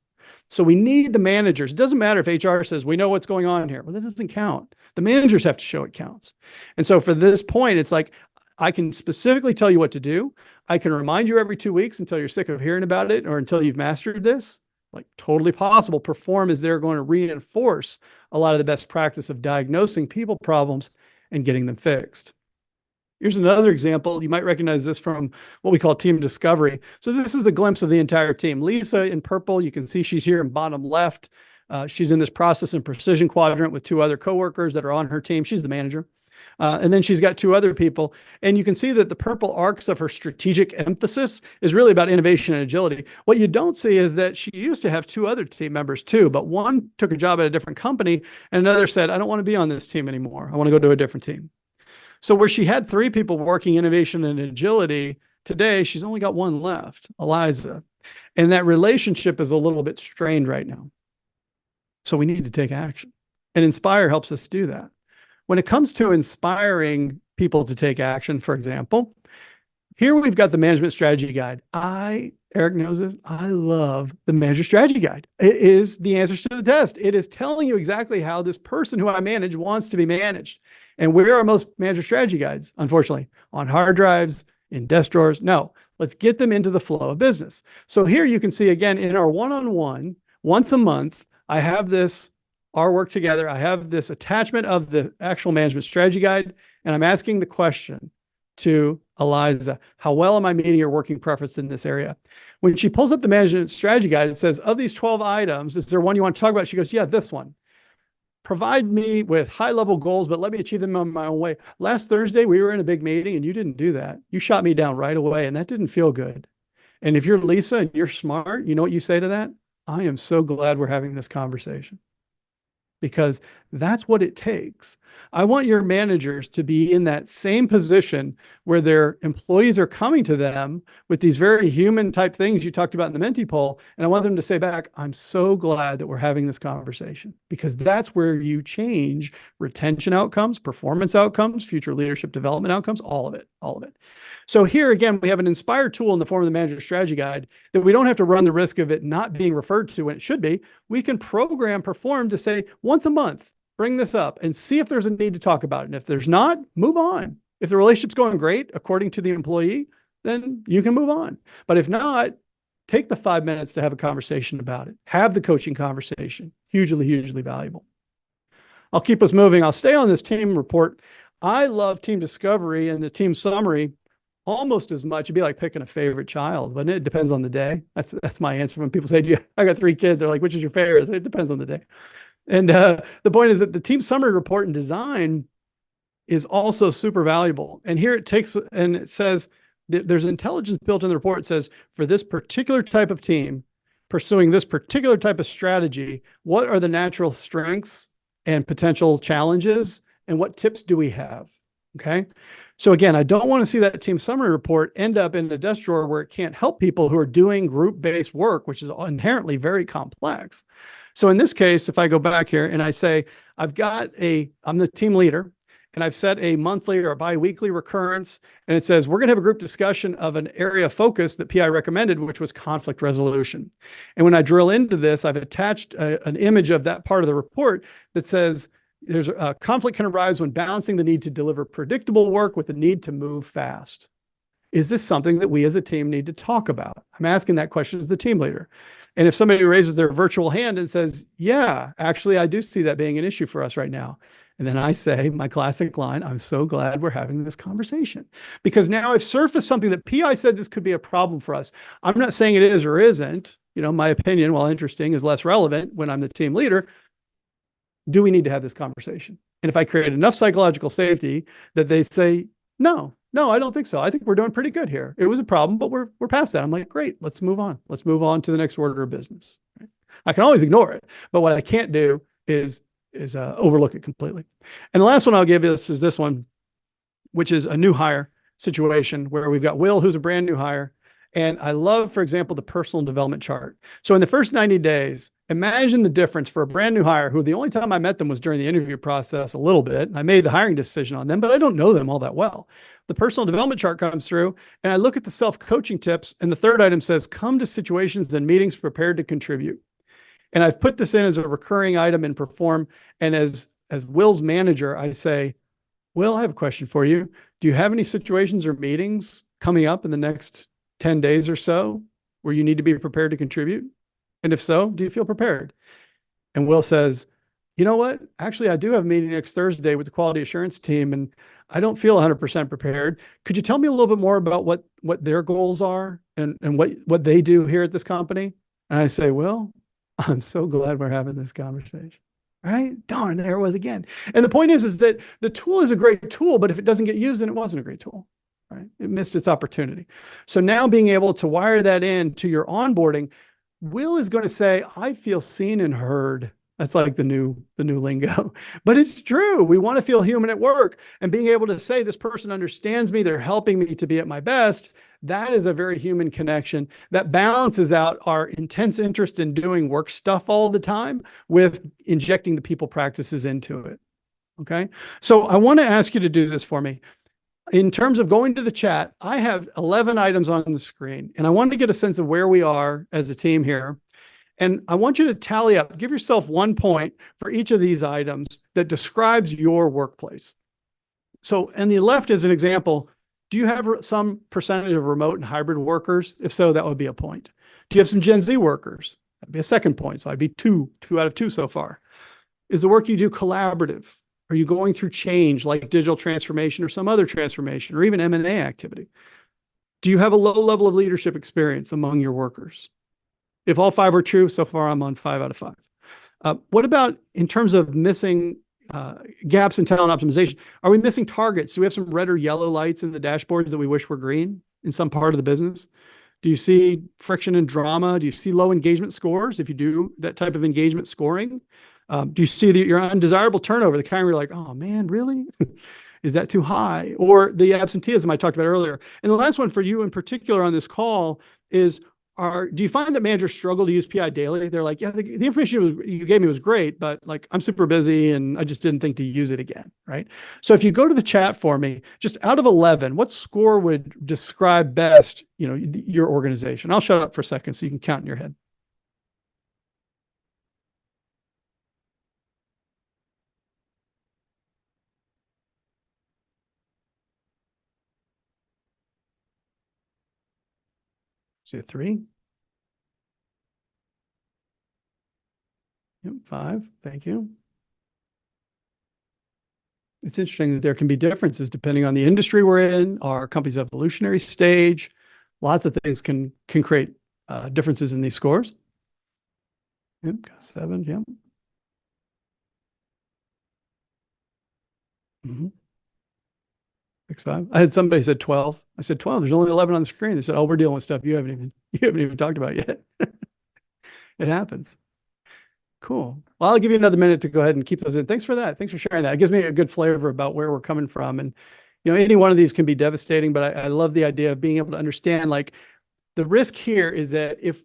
So we need the managers. It doesn't matter if HR says, we know what's going on here. Well, that doesn't count. The managers have to show it counts. And so for this point, it's like, I can specifically tell you what to do. I can remind you every 2 weeks until you're sick of hearing about it or until you've mastered this. Like totally possible. Perform is there going to reinforce a lot of the best practice of diagnosing people problems and getting them fixed. Here's another example. You might recognize this from what we call team discovery. So this is a glimpse of the entire team. Lisa in purple, you can see she's here in bottom left. She's in this process and precision quadrant with 2 other coworkers that are on her team. She's the manager. And then she's got 2 other people. And you can see that the purple arcs of her strategic emphasis is really about innovation and agility. What you don't see is that she used to have 2 other team members too, but one took a job at a different company and another said, I don't want to be on this team anymore. I want to go to a different team. So where she had 3 people working innovation and agility, today she's only got 1 left, Eliza. And that relationship is a little bit strained right now. So we need to take action. And Inspire helps us do that. When it comes to inspiring people to take action, for example, here we've got the management strategy guide. Eric knows this, I love the manager strategy guide. It is the answers to the test. It is telling you exactly how this person who I manage wants to be managed. And where are most manager strategy guides, unfortunately? On hard drives, in desk drawers? No, let's get them into the flow of business. So here you can see again in our one-on-one, once a month, I have this, our work together, I have this attachment of the actual management strategy guide, and I'm asking the question to Eliza, how well am I meeting your working preference in this area? When she pulls up the management strategy guide, it says, of these 12 items, is there one you want to talk about? She goes, yeah, this one. Provide me with high-level goals, but let me achieve them on my own way. Last Thursday, we were in a big meeting, and you didn't do that. You shot me down right away, and that didn't feel good. And if you're Lisa and you're smart, you know what you say to that? I am so glad we're having this conversation. Because that's what it takes. I want your managers to be in that same position where their employees are coming to them with these very human type things you talked about in the Menti poll. And I want them to say back, I'm so glad that we're having this conversation, because that's where you change retention outcomes, performance outcomes, future leadership development outcomes, all of it, all of it. So here again, we have an Inspire tool in the form of the manager strategy guide that we don't have to run the risk of it not being referred to when it should be. We can program Perform to say once a month, bring this up and see if there's a need to talk about it. And if there's not, move on. If the relationship's going great, according to the employee, then you can move on. But if not, take the 5 minutes to have a conversation about it. Have the coaching conversation. Hugely, hugely valuable. I'll keep us moving. I'll stay on this team report. I love team discovery and the team summary almost as much. It'd be like picking a favorite child, but it depends on the day. That's my answer when people say, yeah, I got 3 kids. They're like, which is your favorite? I say, it depends on the day. And the point is that the team summary report and design is also super valuable. And here it takes, and it says, there's intelligence built in the report. It says, for this particular type of team, pursuing this particular type of strategy, what are the natural strengths and potential challenges? And what tips do we have? Okay. So again, I don't want to see that team summary report end up in a desk drawer where it can't help people who are doing group-based work, which is inherently very complex. So in this case, if I go back here and I say, I'm the team leader, and I've set a monthly or bi-weekly recurrence, and it says, we're going to have a group discussion of an area of focus that PI recommended, which was conflict resolution. And when I drill into this, I've attached an image of that part of the report that says, there's a conflict can arise when balancing the need to deliver predictable work with the need to move fast. Is this something that we as a team need to talk about? I'm asking that question as the team leader. And if somebody raises their virtual hand and says, yeah, actually, I do see that being an issue for us right now. And then I say my classic line, I'm so glad we're having this conversation, because now I've surfaced something that PI said this could be a problem for us. I'm not saying it is or isn't. You know, my opinion, while interesting, is less relevant when I'm the team leader. Do we need to have this conversation? And if I create enough psychological safety that they say, no, I don't think so. I think we're doing pretty good here. It was a problem, but we're past that. I'm like, great, let's move on. Let's move on to the next order of business. Right? I can always ignore it, but what I can't do is overlook it completely. And the last one I'll give is this one, which is a new hire situation where we've got Will, who's a brand new hire. And I love, for example, the personal development chart. So in the first 90 days, Imagine the difference for a brand new hire who the only time I met them was during the interview process a little bit. I made the hiring decision on them, but I don't know them all that well. The personal development chart comes through and I look at the self-coaching tips, and the third item says, come to situations and meetings prepared to contribute. And I've put this in as a recurring item in Perform. And as Will's manager, I say, Will, I have a question for you. Do you have any situations or meetings coming up in the next 10 days or so where you need to be prepared to contribute? And if so, do you feel prepared? And Will says, you know what? Actually, I do have a meeting next Thursday with the quality assurance team, and I don't feel 100% prepared. Could you tell me a little bit more about what their goals are and what they do here at this company? And I say, Will, I'm so glad we're having this conversation. Right? Darn, there it was again. And the point is that the tool is a great tool, but if it doesn't get used, then it wasn't a great tool. Right? It missed its opportunity. So now being able to wire that in to your onboarding, Will is going to say, I feel seen and heard. That's like the new lingo, but it's true. We want to feel human at work, and being able to say this person understands me, they're helping me to be at my best. That is a very human connection that balances out our intense interest in doing work stuff all the time with injecting the people practices into it. Okay. So I want to ask you to do this for me. In terms of going to the chat, I have 11 items on the screen, and I want to get a sense of where we are as a team here. And I want you to tally up, give yourself 1 point for each of these items that describes your workplace. So, and the left is an example. Do you have some percentage of remote and hybrid workers? If so, that would be a point. Do you have some Gen Z workers? That'd be a second point. So I'd be two out of 2 so far. Is the work you do collaborative? Are you going through change like digital transformation or some other transformation or even M&A activity? Do you have a low level of leadership experience among your workers? If all 5 are true, so far I'm on 5 out of 5. What about in terms of missing gaps in talent optimization? Are we missing targets? Do we have some red or yellow lights in the dashboards that we wish were green in some part of the business? Do you see friction and drama? Do you see low engagement scores if you do that type of engagement scoring? Do you see your undesirable turnover, the kind where you're like, oh man, really? Is that too high? Or the absenteeism I talked about earlier. And the last one for you in particular on this call is, do you find that managers struggle to use PI daily? They're like, yeah, the information you gave me was great, but like I'm super busy and I just didn't think to use it again, right? So if you go to the chat for me, just out of 11, what score would describe best, your organization? I'll shut up for a second so you can count in your head. See a 3? Yep, 5. Thank you. It's interesting that there can be differences depending on the industry we're in, our company's evolutionary stage. Lots of things can create differences in these scores. Yep, got 7. Yep. Mm-hmm. 6, 5. I had somebody said 12. I said 12. There's only 11 on the screen. They said, "Oh, we're dealing with stuff you haven't even talked about yet." It happens. Cool. Well, I'll give you another minute to go ahead and keep those in. Thanks for that. Thanks for sharing that. It gives me a good flavor about where we're coming from. And, any one of these can be devastating, but I love the idea of being able to understand, like, the risk here is that if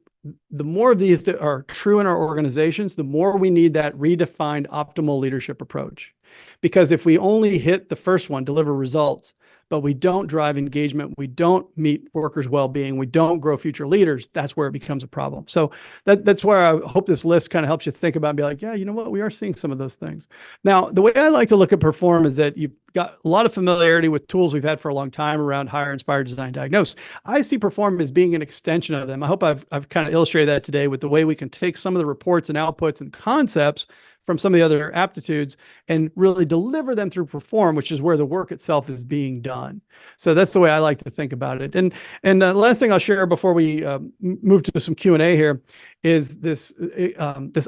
the more of these that are true in our organizations, the more we need that redefined optimal leadership approach. Because if we only hit the first one, deliver results, but we don't drive engagement, we don't meet workers' well-being, we don't grow future leaders, that's where it becomes a problem. So that's where I hope this list kind of helps you think about and be like, yeah, you know what, we are seeing some of those things. Now, the way I like to look at Perform is that you've got a lot of familiarity with tools we've had for a long time around hire, inspire, design, diagnose. I see Perform as being an extension of them. I hope I've kind of illustrated that today with the way we can take some of the reports and outputs and concepts from some of the other aptitudes and really deliver them through Perform, which is where the work itself is being done. So that's the way I like to think about it. And last thing I'll share before we move to some Q&A here is this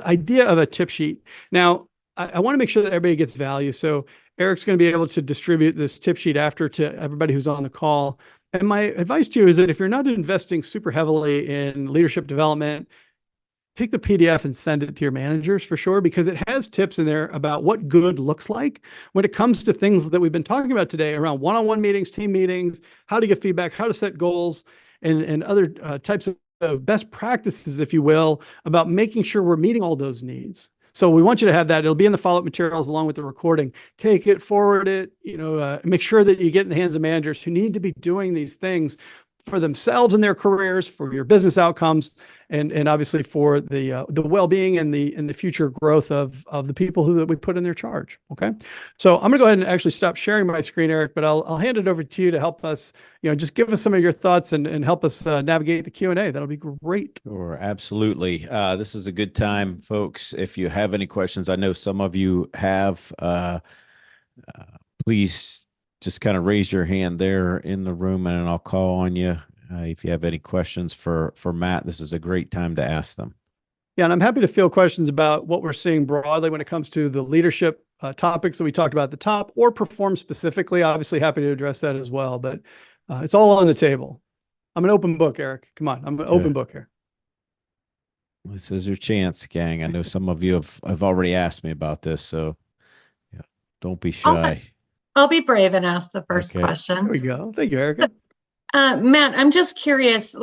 idea of a tip sheet. Now, I want to make sure that everybody gets value. So Eric's going to be able to distribute this tip sheet after to everybody who's on the call. And my advice to you is that if you're not investing super heavily in leadership development, take the PDF and send it to your managers for sure, because it has tips in there about what good looks like when it comes to things that we've been talking about today around one-on-one meetings, team meetings, how to get feedback, how to set goals, and other types of of best practices, if you will, about making sure we're meeting all those needs. So we want you to have that. It'll be in the follow-up materials along with the recording. Take it, forward it, make sure that you get in the hands of managers who need to be doing these things for themselves and their careers, for your business outcomes, and obviously for the well-being and the future growth of the people that we put in their charge. Okay, so I'm gonna go ahead and actually stop sharing my screen, Eric, but I'll hand it over to you to help us, just give us some of your thoughts and help us navigate the Q&A. That'll be great. Sure, absolutely. This is a good time, folks. If you have any questions, I know some of you have, please just kind of raise your hand there in the room and I'll call on you. If you have any questions for Matt, this is a great time to ask them. Yeah, and I'm happy to field questions about what we're seeing broadly when it comes to the leadership topics that we talked about at the top, or perform specifically. Obviously, happy to address that as well, but it's all on the table. I'm an open book, Eric. Come on, I'm an open book here. This is your chance, gang. I know some of you have already asked me about this, so yeah, don't be shy. I'll be brave and ask the first question. There we go. Thank you, Erica. Matt, I'm just curious,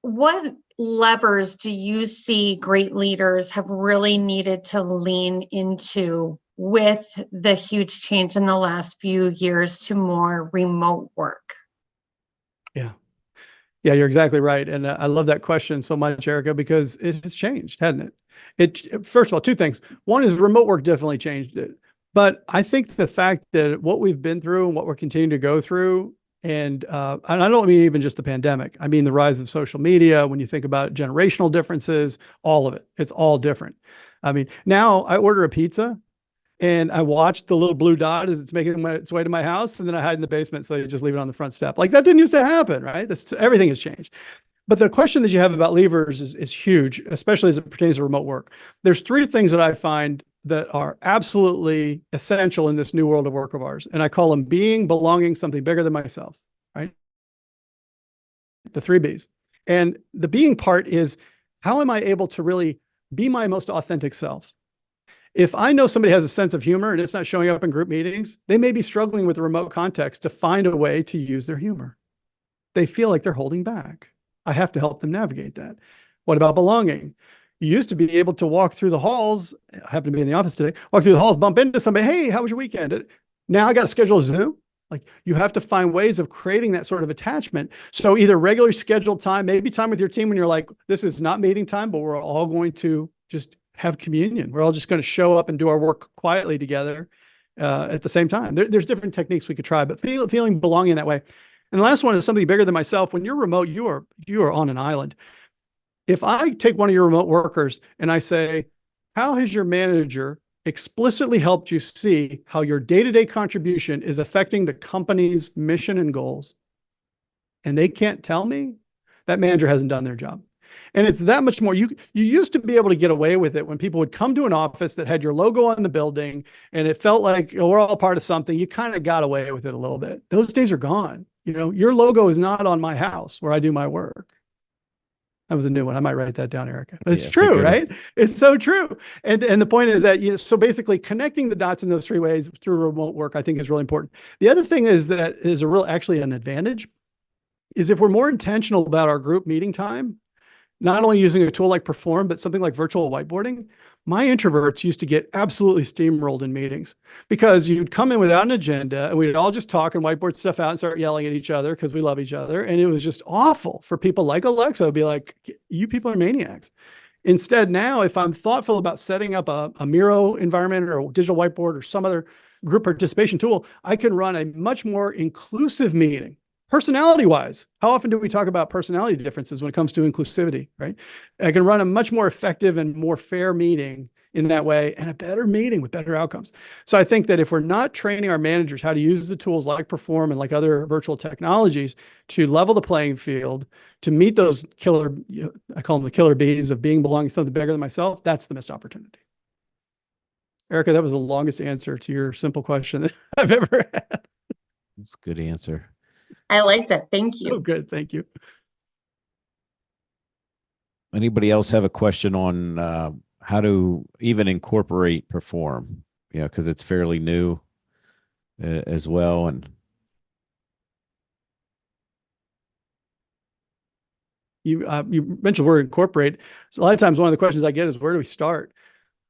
what levers do you see great leaders have really needed to lean into with the huge change in the last few years to more remote work? Yeah, you're exactly right. And I love that question so much, Erica, because it has changed, hasn't it? First of all, two things. One is remote work definitely changed it. But I think the fact that what we've been through and what we're continuing to go through, and I don't mean even just the pandemic, I mean the rise of social media, when you think about generational differences, all of it, it's all different. I mean, now I order a pizza and I watch the little blue dot as it's making its way to my house, and then I hide in the basement, so you just leave it on the front step. Like, that didn't used to happen, right? Everything has changed. But the question that you have about levers is huge, especially as it pertains to remote work. There's three things that I find that are absolutely essential in this new world of work of ours. And I call them being, belonging, something bigger than myself, right? The three B's. And the being part is, how am I able to really be my most authentic self? If I know somebody has a sense of humor and it's not showing up in group meetings, they may be struggling with the remote context to find a way to use their humor. They feel like they're holding back. I have to help them navigate that. What about belonging? You used to be able to walk through the halls. I happen to be in the office today. Walk through the halls, bump into somebody. Hey, how was your weekend? Now I got to schedule a Zoom. Like, you have to find ways of creating that sort of attachment. So either regular scheduled time, maybe time with your team when you're like, this is not meeting time, but we're all going to just have communion. We're all just going to show up and do our work quietly together at the same time. There's different techniques we could try, but feeling belonging that way. And the last one is something bigger than myself. When you're remote, you are on an island. If I take one of your remote workers and I say, how has your manager explicitly helped you see how your day-to-day contribution is affecting the company's mission and goals, and they can't tell me, that manager hasn't done their job. And it's that much more. You used to be able to get away with it when people would come to an office that had your logo on the building and it felt like, we're all part of something. You kind of got away with it a little bit. Those days are gone. Your logo is not on my house where I do my work. That was a new one. I might write that down, Erica. But it's true, right? It's so true. And the point is that, so basically connecting the dots in those three ways through remote work, I think, is really important. The other thing is that is actually an advantage is if we're more intentional about our group meeting time, not only using a tool like Perform, but something like virtual whiteboarding. My introverts used to get absolutely steamrolled in meetings because you'd come in without an agenda and we'd all just talk and whiteboard stuff out and start yelling at each other because we love each other. And it was just awful for people like Alexa to be like, you people are maniacs. Instead, now, if I'm thoughtful about setting up a Miro environment or a digital whiteboard or some other group participation tool, I can run a much more inclusive meeting. Personality-wise, how often do we talk about personality differences when it comes to inclusivity, right? I can run a much more effective and more fair meeting in that way, and a better meeting with better outcomes. So I think that if we're not training our managers how to use the tools like Perform and like other virtual technologies to level the playing field, to meet those killer, I call them the killer bees of being, belonging to something bigger than myself, that's the missed opportunity. Erica, that was the longest answer to your simple question that I've ever had. That's a good answer. I liked it. Thank you. Oh, good. Thank you. Anybody else have a question on how to even incorporate Perform? Yeah, because it's fairly new as well. And you mentioned the word incorporate. So a lot of times one of the questions I get is, where do we start?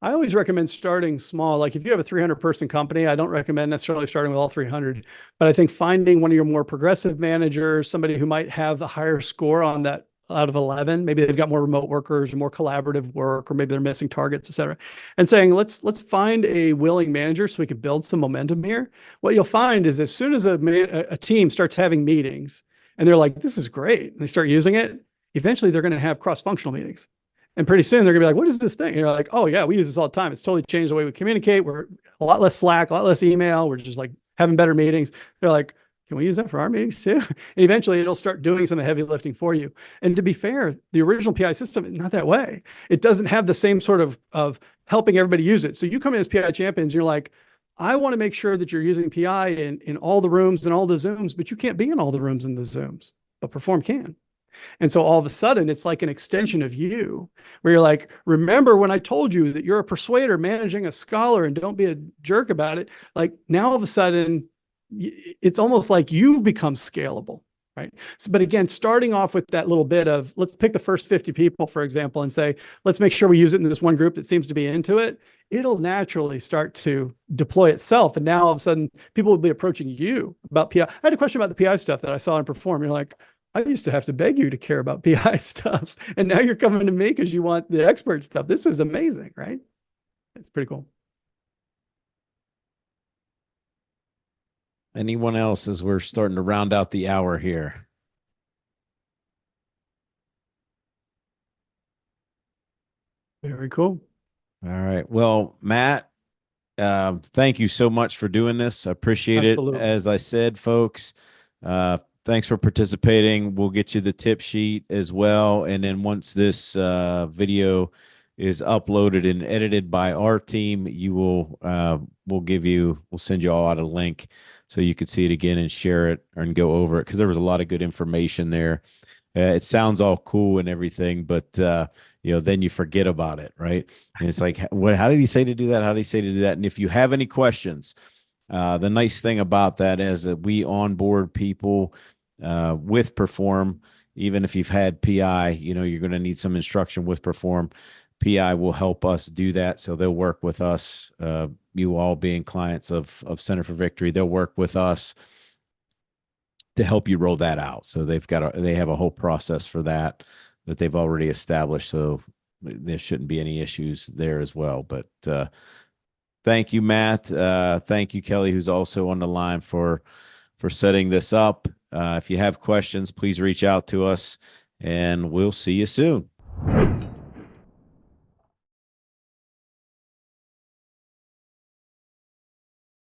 I always recommend starting small. Like if you have a 300 person company, I don't recommend necessarily starting with all 300, but I think finding one of your more progressive managers, somebody who might have a higher score on that out of 11, maybe they've got more remote workers or more collaborative work, or maybe they're missing targets, et cetera. And saying, let's find a willing manager so we can build some momentum here. What you'll find is as soon as a team starts having meetings and they're like, this is great, and they start using it, eventually they're going to have cross-functional meetings. And pretty soon they're gonna be like, what is this thing? And you're like, oh yeah, we use this all the time. It's totally changed the way we communicate. We're a lot less Slack, a lot less email. We're just like having better meetings. They're like, can we use that for our meetings too? And eventually it'll start doing some of the heavy lifting for you. And to be fair, the original PI system is not that way. It doesn't have the same sort of helping everybody use it. So you come in as PI champions, you're like, I want to make sure that you're using PI in all the rooms and all the Zooms, but you can't be in all the rooms and the Zooms, but Perform can. And so all of a sudden, it's like an extension of you, where you're like, remember when I told you that you're a persuader managing a scholar and don't be a jerk about it? Like now all of a sudden, it's almost like you've become scalable, right? So, but again, starting off with that little bit of, let's pick the first 50 people, for example, and say, let's make sure we use it in this one group that seems to be into it. It'll naturally start to deploy itself. And now all of a sudden, people will be approaching you about PI. I had a question about the PI stuff that I saw in Perform. You're like, I used to have to beg you to care about PI stuff. And now you're coming to me because you want the expert stuff. This is amazing, right? It's pretty cool. Anyone else as we're starting to round out the hour here? Very cool. All right. Well, Matt, thank you so much for doing this. I appreciate Absolutely. it. As I said, folks, thanks for participating. We'll get you the tip sheet as well. And then once this video is uploaded and edited by our team, you will we'll send you all out a link so you could see it again and share it and go over it, because there was a lot of good information there. It sounds all cool and everything, but then you forget about it, right? And it's like, how did he say to do that? How did he say to do that? And if you have any questions, the nice thing about that is that we onboard people with Perform. Even if you've had PI, you're going to need some instruction with Perform. PI will help us do that. So they'll work with us. You all being clients of Center for Victory, they'll work with us to help you roll that out. So they have a whole process for that they've already established. So there shouldn't be any issues there as well. But thank you, Matt. Thank you, Kelly, who's also on the line for setting this up. If you have questions, please reach out to us, and we'll see you soon.